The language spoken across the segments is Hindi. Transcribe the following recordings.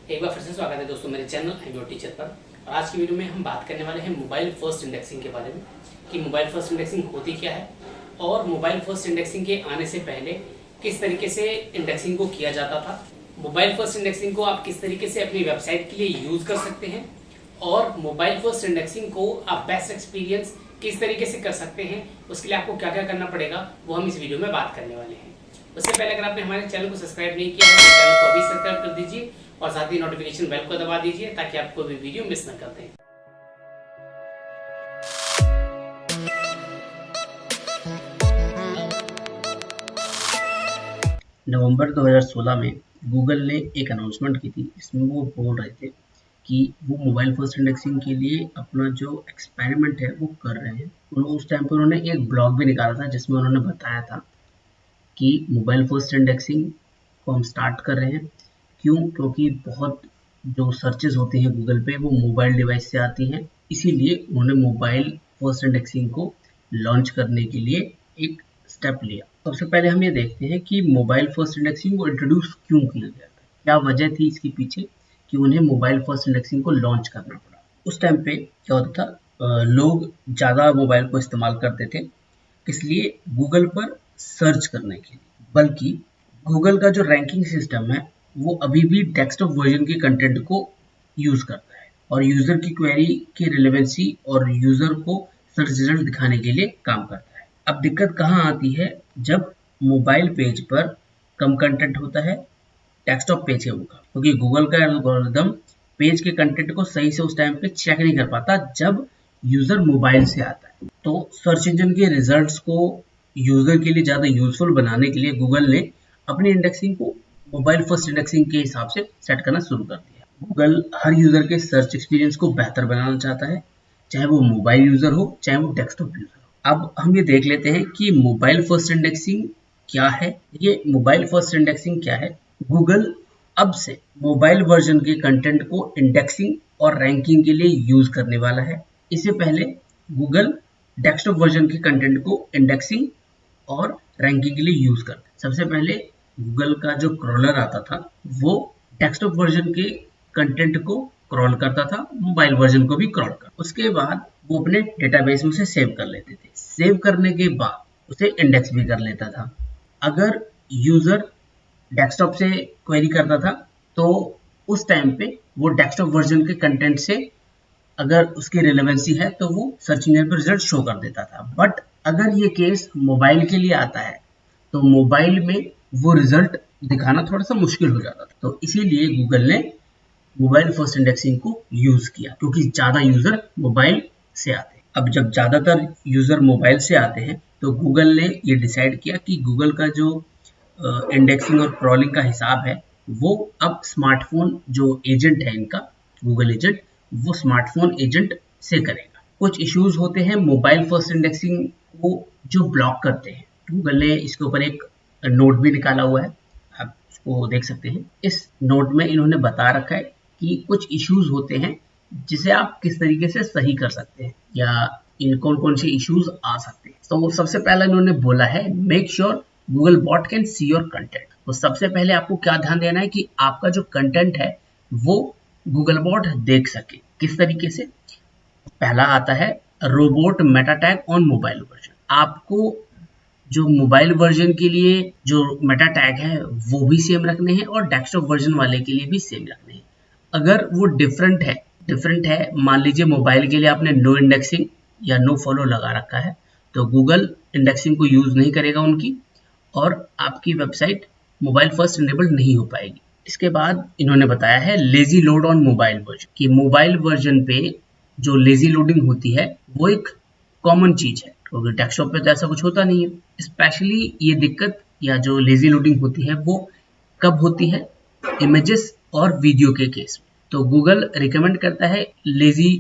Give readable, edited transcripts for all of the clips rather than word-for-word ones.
एक बार फिर से स्वागत है दोस्तों मेरे चैनल एंड्रॉइड टीचर पर। और आज की वीडियो में हम बात करने वाले हैं मोबाइल फर्स्ट इंडेक्सिंग के बारे में कि मोबाइल फर्स्ट इंडेक्सिंग होती क्या है और मोबाइल फर्स्ट इंडेक्सिंग के आने से पहले किस तरीके से इंडेक्सिंग को किया जाता था। मोबाइल फर्स्ट इंडेक्सिंग को आप किस तरीके से अपनी वेबसाइट के लिए यूज कर सकते हैं और मोबाइल फर्स्ट इंडेक्सिंग को आप बेस्ट एक्सपीरियंस किस तरीके से कर सकते हैं, उसके लिए आपको क्या क्या करना पड़ेगा वो हम इस वीडियो में बात करने वाले हैं। उससे पहले अगर आपने हमारे चैनल को सब्सक्राइब नहीं किया है तो चैनल को अभी सब्सक्राइब कर दीजिए और साथ ही नोटिफिकेशन बेल को दबा दीजिए ताकि आप कोई भी वीडियो मिस न कर दें। नवंबर 2016 में गूगल ने एक अनाउंसमेंट की थी। इसमें वो बोल रहे थे कि वो मोबाइल फर्स्ट इंडेक्सिंग के लिए अपना जो एक्सपेरिमेंट है वो कर रहे हैं। उस टाइम पर उन्होंने एक ब्लॉग भी निकाला था जिसमें उन्होंने बताया था कि मोबाइल फर्स्ट इंडेक्सिंग को हम स्टार्ट कर रहे हैं। क्यों? क्योंकि बहुत जो सर्चेस होती हैं गूगल पे वो मोबाइल डिवाइस से आती हैं, इसीलिए उन्होंने मोबाइल फर्स्ट इंडेक्सिंग को लॉन्च करने के लिए एक स्टेप लिया। सबसे पहले हम ये देखते हैं कि मोबाइल फर्स्ट इंडेक्सिंग को इंट्रोड्यूस क्यों किया गया था, क्या वजह थी इसके पीछे कि उन्हें मोबाइल फर्स्ट इंडेक्सिंग को लॉन्च करना पड़ा। उस टाइम पे क्या होता था, लोग ज़्यादा मोबाइल को इस्तेमाल करते थे, इसलिए गूगल पर सर्च करने के लिए, बल्कि गूगल का जो रैंकिंग सिस्टम है वो अभी भी डेस्कटॉप वर्जन के कंटेंट को यूज़ करता है और यूज़र की क्वेरी की रिलेवेंसी और यूज़र को सर्च रिजल्ट दिखाने के लिए काम करता है। अब दिक्कत कहाँ आती है, जब मोबाइल पेज पर कम कंटेंट होता है डेस्कटॉप पेज के मुकाबले, क्योंकि गूगल का एल्गोरिदम पेज के कंटेंट को सही से उस टाइम पे चेक नहीं कर पाता जब यूज़र मोबाइल से आता है। तो सर्च इंजन के रिजल्ट्स को यूज़र के लिए ज़्यादा यूजफुल बनाने के लिए गूगल ने अपनी इंडेक्सिंग को मोबाइल फर्स्ट इंडेक्सिंग के हिसाब से सेट करना शुरू कर दिया। गूगल हर यूज़र के सर्च एक्सपीरियंस को बेहतर बनाना चाहता है, चाहे वो मोबाइल यूज़र हो चाहे वो डेस्कटॉप यूज़र हो। अब हम ये देख लेते हैं कि मोबाइल फर्स्ट इंडेक्सिंग क्या है। ये मोबाइल फर्स्ट इंडेक्सिंग क्या है? गूगल अब से मोबाइल वर्जन के कंटेंट को इंडेक्सिंग और रैंकिंग के लिए यूज करने वाला है। इससे पहले गूगल डेस्कटॉप वर्जन के कंटेंट को इंडेक्सिंग और रैंकिंग के लिए यूज करता है। सबसे पहले गूगल का जो क्रॉलर आता था वो डेस्कटॉप वर्जन के कंटेंट को क्रॉल करता था, मोबाइल वर्जन को भी क्रॉल करता। उसके बाद वो अपने डेटाबेस में से सेव कर लेते थे। सेव करने के बाद उसे इंडेक्स भी कर लेता था। अगर यूजर डेस्कटॉप से क्वेरी करता था तो उस टाइम पे वो डेस्कटॉप वर्जन के कंटेंट से अगर उसकी रिलेवेंसी है तो वो सर्च इंजन पर रिजल्ट शो कर देता था। बट अगर ये केस मोबाइल के लिए आता है तो मोबाइल में वो रिजल्ट दिखाना थोड़ा सा मुश्किल हो जाता था। तो इसीलिए गूगल ने मोबाइल फर्स्ट इंडेक्सिंग को यूज किया, क्योंकि ज़्यादा यूज़र मोबाइल से आते हैं। अब जब ज़्यादातर यूज़र मोबाइल से आते हैं तो गूगल ने ये डिसाइड किया कि गूगल का जो इंडेक्सिंग और क्रॉलिंग का हिसाब है वो अब स्मार्टफोन जो एजेंट है इनका, गूगल एजेंट, वो स्मार्टफोन एजेंट से करेगा। कुछ इश्यूज होते हैं मोबाइल फर्स्ट इंडेक्सिंग को जो ब्लॉक करते हैं। गूगल ने इसके ऊपर एक नोट भी निकाला हुआ है, आप इसको देख सकते हैं। इस नोट में इन्होंने बता रखा है कि कुछ इश्यूज होते हैं जिसे आप किस तरीके से सही कर सकते हैं या इन कौन कौन से इश्यूज आ सकते हैं। तो सबसे पहला इन्होंने बोला है make sure Google bot can see your content. तो सबसे पहले आपको क्या ध्यान देना है कि आपका जो कंटेंट है वो गूगल बॉट देख सके। किस तरीके से? पहला आता है robot Meta tag on mobile version. आपको जो मोबाइल वर्जन के लिए जो मेटा टैग है वो भी सेम रखने हैं और डेस्कटॉप वर्जन वाले के लिए भी सेम रखने हैं। अगर वो डिफरेंट है, मान लीजिए मोबाइल के लिए आपने नो इंडेक्सिंग या नो फॉलो लगा रखा है तो गूगल इंडेक्सिंग को यूज नहीं करेगा उनकी और आपकी वेबसाइट मोबाइल फर्स्ट इनेबल्ड नहीं हो पाएगी। इसके बाद इन्होंने बताया है lazy load on mobile version, कि मोबाइल वर्जन पे जो लेजी लोडिंग होती है वो एक कॉमन चीज है, क्योंकि डेस्कटॉप पे तो ऐसा कुछ होता नहीं है। स्पेशली ये दिक्कत या जो लेजी लोडिंग होती है वो कब होती है? इमेजेस और वीडियो के केस में। तो गूगल रिकमेंड करता है लेजी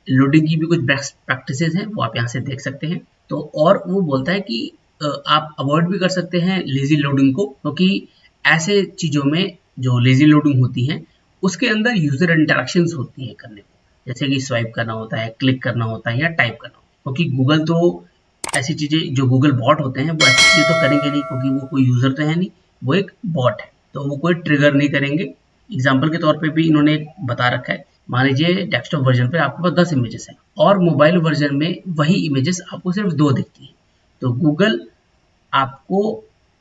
लोडिंग की भी कुछ बेस्ट प्रैक्टिसेस हैं, वो आप यहाँ से देख सकते हैं। तो और वो बोलता है कि आप अवॉइड भी कर सकते हैं लेजी लोडिंग को, क्योंकि ऐसे चीज़ों में जो लेजी लोडिंग होती है उसके अंदर यूजर इंटरेक्शंस होती है करने को, जैसे कि स्वाइप करना होता है, क्लिक करना होता है या टाइप करना होता है। क्योंकि गूगल तो ऐसी चीज़ें, जो गूगल बॉट होते हैं वो ऐसी चीज़ें तो करेंगे नहीं, क्योंकि वो कोई यूज़र तो है नहीं, वो एक बॉट है, तो वो कोई ट्रिगर नहीं करेंगे एग्जाम्पल के तौर पे भी इन्होंने बता रखा है, मान लीजिए डेस्कटॉप वर्जन पे आपके पास 10 इमेजेस हैं और मोबाइल वर्जन में वही इमेजेस आपको सिर्फ 2 दिखती है, तो गूगल आपको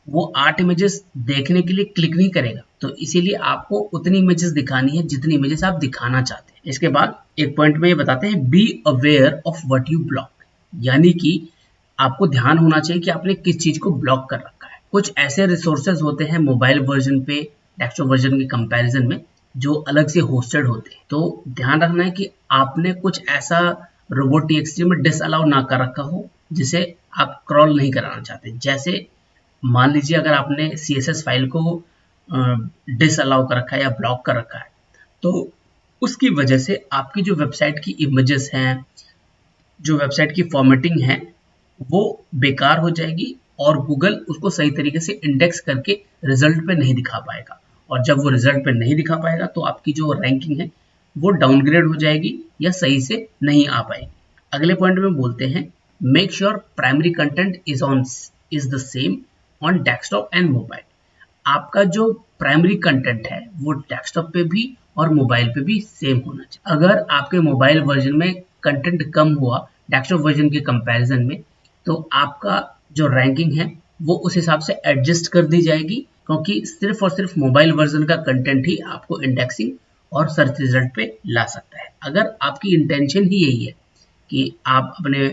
वो 8 इमेजेस देखने के लिए क्लिक नहीं करेगा, तो इसीलिए आपको उतनी इमेजेस दिखानी है जितनी इमेजेस आप दिखाना चाहते हैं। इसके बाद एक पॉइंट में ये बताते हैं, be aware of what you block, यानी कि आपको ध्यान होना चाहिए कि आपने किस चीज को ब्लॉक कर रखा है। कुछ ऐसे रिसोर्सेज होते हैं मोबाइल वर्जन पे डेस्कटॉप वर्जन के कंपैरिजन में जो अलग से होस्टेड होते हैं, तो ध्यान रखना है कि आपने कुछ ऐसा robots.txt में डिसअलाउ ना कर रखा हो जिसे आप क्रॉल नहीं कराना चाहते। जैसे मान लीजिए अगर आपने CSS फाइल को डिसअलाउ कर रखा है या ब्लॉक कर रखा है, तो उसकी वजह से आपकी जो वेबसाइट की इमेजेस हैं, जो वेबसाइट की फॉर्मेटिंग है, वो बेकार हो जाएगी और गूगल उसको सही तरीके से इंडेक्स करके रिजल्ट पे नहीं दिखा पाएगा, और जब वो रिजल्ट पे नहीं दिखा पाएगा तो आपकी जो रैंकिंग है वो डाउनग्रेड हो जाएगी या सही से नहीं आ पाएगी। अगले पॉइंट में बोलते हैं, make sure primary content is the same on desktop and mobile. आपका जो प्राइमरी कंटेंट है वो डेस्कटॉप पे भी और मोबाइल पे भी सेम होना चाहिए। अगर आपके मोबाइल वर्जन में कंटेंट कम हुआ डेस्कटॉप वर्जन के कंपैरिजन में, तो आपका जो रैंकिंग है वो उस हिसाब से एडजस्ट कर दी जाएगी, क्योंकि सिर्फ और सिर्फ मोबाइल वर्जन का कंटेंट ही आपको इंडेक्सिंग और सर्च रिजल्ट पे ला सकता है। अगर आपकी इंटेंशन ही यही है कि आप अपने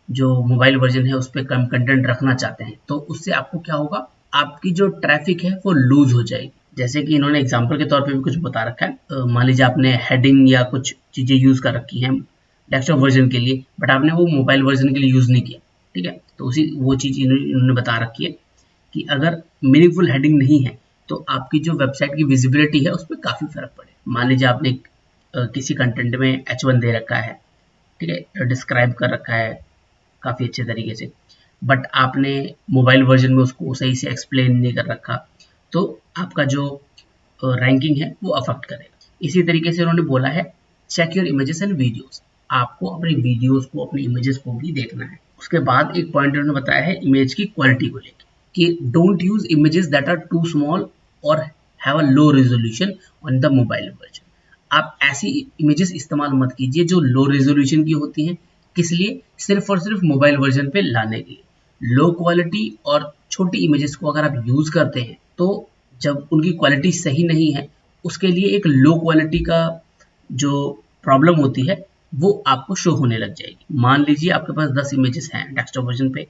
जो मोबाइल वर्जन है उस पर कम कंटेंट रखना चाहते हैं, तो उससे आपको क्या होगा, आपकी जो ट्रैफिक है वो लूज हो जाएगी। जैसे कि इन्होंने एग्जांपल के तौर पे भी कुछ बता रखा है, मान लीजिए आपने हेडिंग या कुछ चीज़ें यूज़ कर रखी हैं डेस्कटॉप वर्जन के लिए, बट आपने वो मोबाइल वर्जन के लिए यूज़ नहीं किया, ठीक है, तो उसी वो चीज़ इन्होंने बता रखी है कि अगर मीनिंगफुल हेडिंग नहीं है तो आपकी जो वेबसाइट की विजिबिलिटी है उस पर काफ़ी फर्क पड़े। मान लीजिए आपने किसी कंटेंट में H1 दे रखा है, ठीक है, डिस्क्राइब कर रखा है काफ़ी अच्छे तरीके से, बट आपने मोबाइल वर्जन में उसको सही से एक्सप्लेन नहीं कर रखा, तो आपका जो रैंकिंग है वो अफेक्ट करेगा। इसी तरीके से उन्होंने बोला है, check your images and videos, आपको अपनी वीडियोस को अपनी इमेजेस को भी देखना है। उसके बाद एक पॉइंट उन्होंने बताया है इमेज की क्वालिटी को लेकर कि don't use images that are too small or have a low resolution on the mobile version. आप ऐसी इमेजेस इस्तेमाल मत कीजिए जो लो रेजोल्यूशन की होती हैं। किस लिए? सिर्फ और सिर्फ मोबाइल वर्जन पे लाने के लिए। लो क्वालिटी और छोटी इमेजेस को अगर आप यूज करते हैं तो जब उनकी क्वालिटी सही नहीं है, उसके लिए एक लो क्वालिटी का जो प्रॉब्लम होती है वो आपको शो होने लग जाएगी। मान लीजिए आपके पास 10 इमेजेस हैं डेस्कटॉप वर्जन पे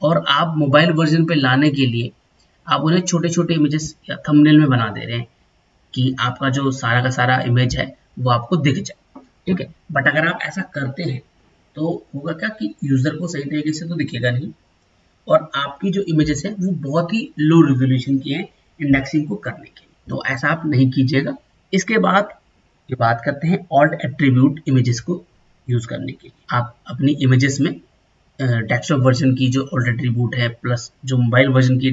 और आप मोबाइल वर्जन पे लाने के लिए आप उन्हें छोटे छोटे इमेजेस या थंबनेल में बना दे रहे हैं कि आपका जो सारा का सारा इमेज है वो आपको दिख जाए, ठीक है। बट अगर आप ऐसा करते हैं तो होगा क्या कि यूजर को सही तरीके से तो दिखेगा नहीं और आपकी जो इमेजेस है वो बहुत ही लो रेजोल्यूशन की है इंडेक्सिंग को करने के लिए, तो ऐसा आप नहीं कीजिएगा। इसके बाद ये बात करते हैं ऑल्ट एट्रीब्यूट इमेजेस को यूज करने के लिए। आप अपनी इमेजेस में डेस्कटॉप वर्जन की जो ऑल्ट एट्रीब्यूट है प्लस जो मोबाइल वर्जन की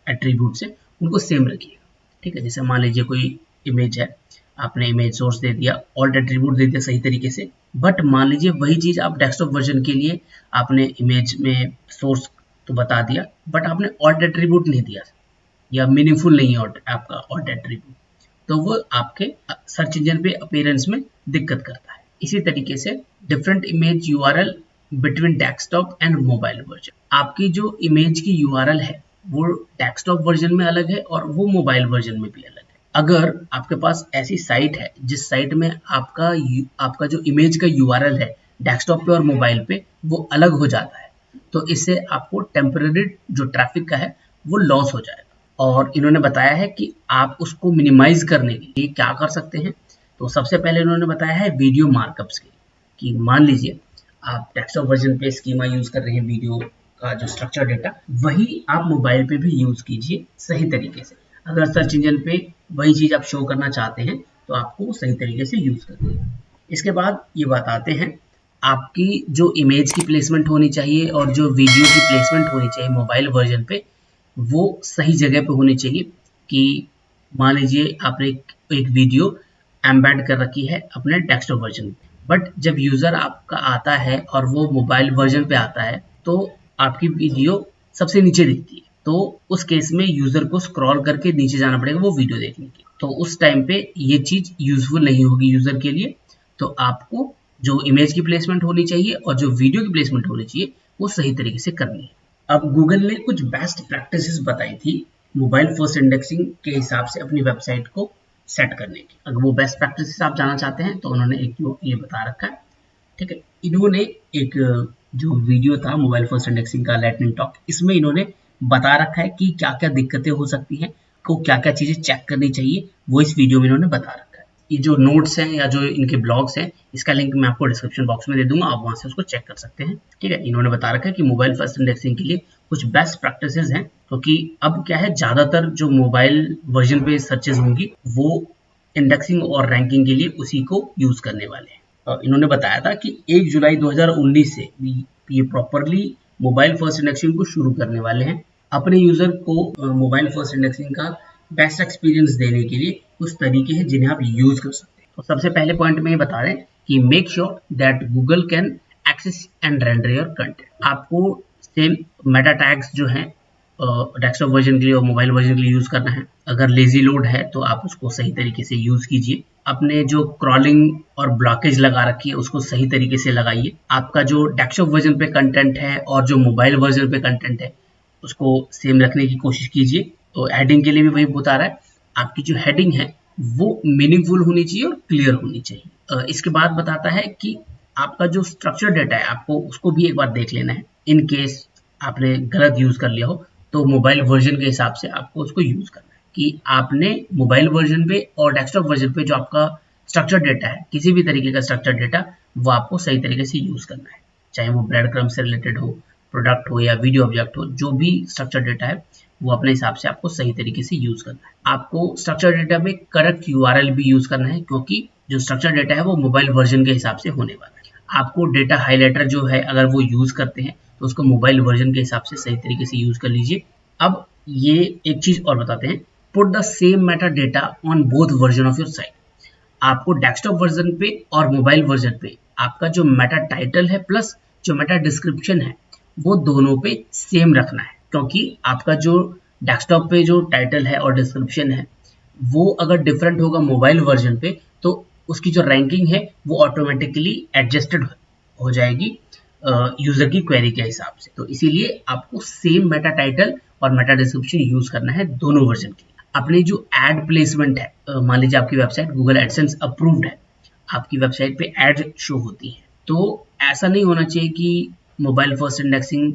एट्रीब्यूट्स है उनको सेम रखिएगा, ठीक है। जैसे मान लीजिए कोई इमेज है, आपने इमेज सोर्स दे दिया, ऑल्ट एट्रीब्यूट दे दिया सही तरीके से, बट मान लीजिए वही चीज आप डेस्कटॉप वर्जन के लिए आपने इमेज में सोर्स तो बता दिया बट आपने ऑल्ट एट्रीब्यूट नहीं दिया या मीनिंगफुल नहीं है आपका ऑल्ट एट्रीब्यूट, तो वो आपके सर्च इंजन पे अपीयरेंस में दिक्कत करता है। इसी तरीके से different image URL between desktop and mobile version, आपकी जो इमेज की यूआरएल है वो डेस्कटॉप वर्जन में अलग है और वो मोबाइल वर्जन में भी अलग है। अगर आपके पास ऐसी साइट है जिस साइट में आपका जो इमेज का यूआरएल है डेस्कटॉप पे और मोबाइल पे वो अलग हो जाता है, तो इससे आपको टेम्पररी जो ट्रैफिक का है वो लॉस हो जाएगा। और इन्होंने बताया है कि आप उसको मिनिमाइज करने के लिए क्या कर सकते हैं, तो सबसे पहले इन्होंने बताया है वीडियो मार्कअप्स के, कि मान लीजिए आप डेस्कटॉप वर्जन पे स्कीमा यूज कर रहे हैं, वीडियो का जो स्ट्रक्चर डेटा वही आप मोबाइल पे भी यूज कीजिए सही तरीके से। अगर सर्च इंजन पे वही चीज आप शो करना चाहते हैं तो आपको सही तरीके से यूज करिए। इसके बाद ये बताते हैं आपकी जो इमेज की प्लेसमेंट होनी चाहिए और जो वीडियो की प्लेसमेंट होनी चाहिए मोबाइल वर्जन पे वो सही जगह पे होनी चाहिए। कि मान लीजिए आपने एक वीडियो एम्बेड कर रखी है अपने डेस्कटॉप वर्जन पे, बट जब यूजर आपका आता है और वो मोबाइल वर्जन पे आता है तो आपकी वीडियो सबसे नीचे दिखती है, तो उस केस में यूजर को स्क्रॉल करके नीचे जाना पड़ेगा वो वीडियो देखने के, तो उस टाइम पे ये चीज यूजफुल नहीं होगी यूजर के लिए। तो आपको जो इमेज की प्लेसमेंट होनी चाहिए और जो वीडियो की प्लेसमेंट होनी चाहिए वो सही तरीके से करनी है। अब गूगल ने कुछ बेस्ट प्रैक्टिसेस बताई थी मोबाइल फर्स्ट इंडेक्सिंग के हिसाब से अपनी वेबसाइट को सेट करने की। अगर वो बेस्ट प्रैक्टिसेस आप जानना चाहते हैं तो उन्होंने एक जो ये बता रखा है, ठीक है। इन्होंने एक जो वीडियो था मोबाइल फर्स्ट इंडेक्सिंग का लाइटनिंग टॉक, इसमें इन्होंने बता रखा है कि क्या क्या दिक्कतें हो सकती हैं, को क्या क्या चीजें चेक करनी चाहिए, वो इस वीडियो में इन्होंने बता रखा है। ये जो नोट्स हैं या जो इनके ब्लॉग्स हैं, इसका लिंक मैं आपको डिस्क्रिप्शन बॉक्स में दे दूंगा, आप वहां से उसको चेक कर सकते हैं, ठीक है। इन्होंने बता रखा है कि मोबाइल फर्स्ट इंडेक्सिंग के लिए कुछ बेस्ट प्रैक्टिसेस हैं, क्योंकि अब क्या है, ज्यादातर जो मोबाइल वर्जन पे सर्चेज होंगी वो इंडेक्सिंग और रैंकिंग के लिए उसी को यूज करने वाले हैं। इन्होंने बताया था कि 1 जुलाई 2019 से ये प्रॉपरली मोबाइल फर्स्ट इंडेक्सिंग को शुरू करने वाले हैं। अपने यूजर को मोबाइल फर्स्ट इंडेक्सिंग का बेस्ट एक्सपीरियंस देने के लिए कुछ तरीके हैं जिन्हें आप यूज कर सकते हैं। तो सबसे पहले पॉइंट में ये बता रहे हैं कि make sure that Google can access and render your content. आपको सेम मेटा टैग्स जो है डेस्कटॉप वर्जन के लिए और मोबाइल वर्जन के लिए यूज करना है। अगर लेजी लोड है तो आप उसको सही तरीके से यूज कीजिए। अपने जो क्रॉलिंग और ब्लॉकेज लगा रखी है उसको सही तरीके से लगाइए। आपका जो डेस्कटॉप वर्जन पे कंटेंट है और जो मोबाइल वर्जन पे कंटेंट है उसको सेम रखने की कोशिश कीजिए। तो हेडिंग के लिए भी वही बता रहा है, आपकी जो हेडिंग है वो मीनिंगफुल होनी चाहिए और क्लियर होनी चाहिए। इसके बाद बताता है कि आपका जो स्ट्रक्चर डेटा है आपको उसको भी एक बार देख लेना है। इन केस आपने गलत यूज कर लिया हो तो मोबाइल वर्जन के हिसाब से आपको उसको यूज करना है, कि आपने मोबाइल वर्जन पे और डेस्कटॉप वर्जन पे जो आपका स्ट्रक्चर डेटा है, किसी भी तरीके का स्ट्रक्चर डेटा, वो आपको सही तरीके से यूज करना है। चाहे वो ब्रेड क्रम्ब से रिलेटेड हो, प्रोडक्ट हो या वीडियो ऑब्जेक्ट हो, जो भी स्ट्रक्चर डेटा है वो अपने हिसाब से आपको सही तरीके से यूज करना है। आपको स्ट्रक्चर डेटा में करेक्ट यूआरएल भी यूज करना है, क्योंकि जो स्ट्रक्चर डेटा है वो मोबाइल वर्जन के हिसाब से होने वाला है। आपको डेटा हाइलाइटर जो है अगर वो यूज करते हैं तो उसको मोबाइल वर्जन के हिसाब से सही तरीके से यूज कर लीजिए। अब ये एक चीज और बताते हैं, put the same Meta data on both version of your site. आपको डेस्कटॉप वर्जन पे और मोबाइल वर्जन पे आपका जो मेटा टाइटल है प्लस जो मेटा डिस्क्रिप्शन है वो दोनों पे सेम रखना है, क्योंकि आपका जो डेस्कटॉप पे जो टाइटल है और डिस्क्रिप्शन है वो अगर डिफरेंट होगा मोबाइल वर्जन पे तो उसकी जो रैंकिंग है वो ऑटोमेटिकली एडजस्टेड हो जाएगी यूजर की क्वेरी के हिसाब से। तो इसीलिए आपको सेम मेटा टाइटल और मेटा डिस्क्रिप्शन यूज करना है दोनों वर्जन के लिए। अपनी जो एड प्लेसमेंट है, मान लीजिए आपकी वेबसाइट गूगल एडसेंस अप्रूव्ड है, आपकी वेबसाइट पे एड शो होती है, तो ऐसा नहीं होना चाहिए कि मोबाइल फर्स्ट इंडेक्सिंग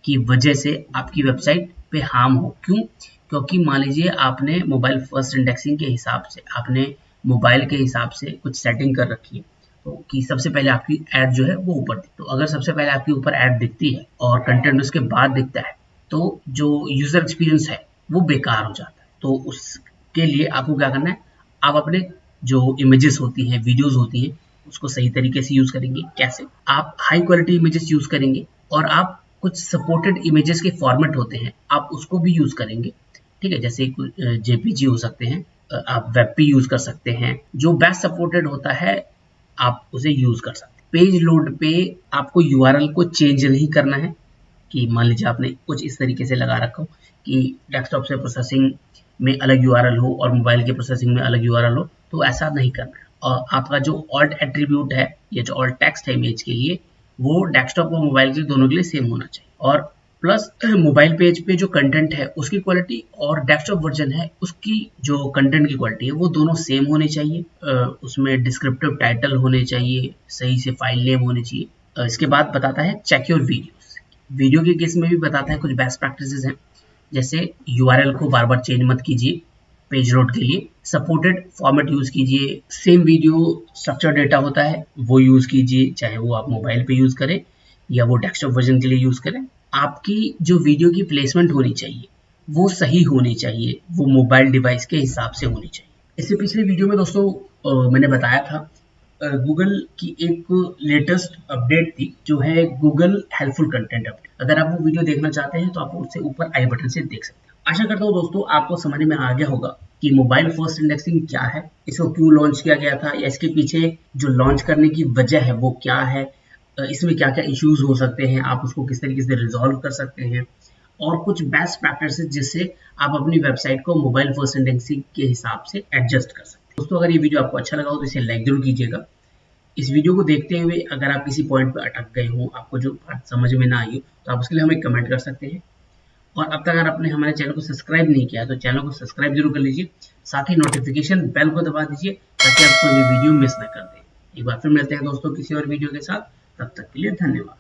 की वजह से आपकी वेबसाइट पे हार्म हो। क्यों? क्योंकि मान लीजिए आपने मोबाइल फर्स्ट इंडेक्सिंग के हिसाब से आपने मोबाइल के हिसाब से कुछ सेटिंग कर रखी है, तो कि सबसे पहले आपकी ऐड जो है वो ऊपर दिखे। तो अगर सबसे पहले आपके ऊपर ऐड दिखती है और कंटेंट उसके बाद दिखता है तो जो यूजर एक्सपीरियंस है वो बेकार हो जाता है। तो उसके लिए आपको क्या करना है, आप अपने जो इमेजेस होती हैं, वीडियोस होती हैं, उसको सही तरीके से यूज करेंगे। कैसे? आप हाई क्वालिटी इमेजेस यूज करेंगे और आप कुछ सपोर्टेड इमेजेस के फॉर्मेट होते हैं आप उसको भी यूज करेंगे, ठीक है। जैसे जेपीजी हो सकते हैं, आप वेबपी यूज कर सकते हैं, जो बेस्ट सपोर्टेड होता है आप उसे यूज कर सकते हैं। पेज लोड पे आपको यूआरएल को चेंज नहीं करना है, कि मान लीजिए आपने कुछ इस तरीके से लगा रखा हो कि डेस्कटॉप से प्रोसेसिंग में अलग यूआरएल हो और मोबाइल के प्रोसेसिंग में अलग यूआरएल हो, तो ऐसा नहीं करना है। और आपका जो ऑल्ट एट्रीब्यूट है या जो ऑल्ट टेक्स्ट है इमेज के लिए, वो डेस्कटॉप और मोबाइल के दोनों के लिए सेम होना चाहिए। और प्लस मोबाइल पेज पे जो कंटेंट है उसकी क्वालिटी और डेस्कटॉप वर्जन है उसकी जो कंटेंट की क्वालिटी है वो दोनों सेम होनी चाहिए। उसमें डिस्क्रिप्टिव टाइटल होने चाहिए, सही से फाइल नेम होने चाहिए। इसके बाद बताता है चेक योर वीडियोस। वीडियो के केस में भी बताता है कुछ बेस्ट प्रैक्टिसेस हैं, जैसे यूआरएल को बार बार चेंज मत कीजिए पेज लोड के लिए, सपोर्टेड फॉर्मेट यूज कीजिए, सेम वीडियो स्ट्रक्चर डेटा होता है वो यूज कीजिए, चाहे वो आप मोबाइल पे यूज करें या वो डेस्कटॉप वर्जन के लिए यूज करें। आपकी जो वीडियो की प्लेसमेंट होनी चाहिए वो सही होनी चाहिए, वो मोबाइल डिवाइस के हिसाब से होनी चाहिए। इससे पिछले वीडियो में दोस्तों मैंने बताया था गूगल की एक लेटेस्ट अपडेट थी जो है गूगल हेल्पफुल कंटेंट अपडेट। अगर आप वो वीडियो देखना चाहते हैं तो आप उससे ऊपर आई बटन से देख सकते हैं। आशा करता हूँ दोस्तों आपको समझ में आ गया होगा कि मोबाइल फर्स्ट इंडेक्सिंग क्या है, इसको क्यों लॉन्च किया गया था या इसके पीछे जो लॉन्च करने की वजह है वो क्या है, इसमें क्या क्या इश्यूज हो सकते हैं, आप उसको किस तरीके से रिजॉल्व कर सकते हैं, और कुछ बेस्ट प्रैक्टिसेस जिससे आप अपनी वेबसाइट को मोबाइल फर्स्ट इंडेक्सिंग के हिसाब से एडजस्ट कर सकते हैं। दोस्तों, अगर ये वीडियो आपको अच्छा लगा हो तो इसे लाइक जरूर कीजिएगा। इस वीडियो को देखते हुए अगर आप किसी पॉइंट पर अटक गए हो, आपको जो बात समझ में ना आई हो, तो आप उसके लिए हमें कमेंट कर सकते हैं। और अब तक अगर आपने हमारे चैनल को सब्सक्राइब नहीं किया तो चैनल को सब्सक्राइब जरूर कर लीजिए, साथ ही नोटिफिकेशन बेल को दबा दीजिए ताकि आप कोई भी वीडियो मिस ना कर दें। एक बार फिर मिलते हैं दोस्तों किसी और वीडियो के साथ, तब तक के लिए धन्यवाद।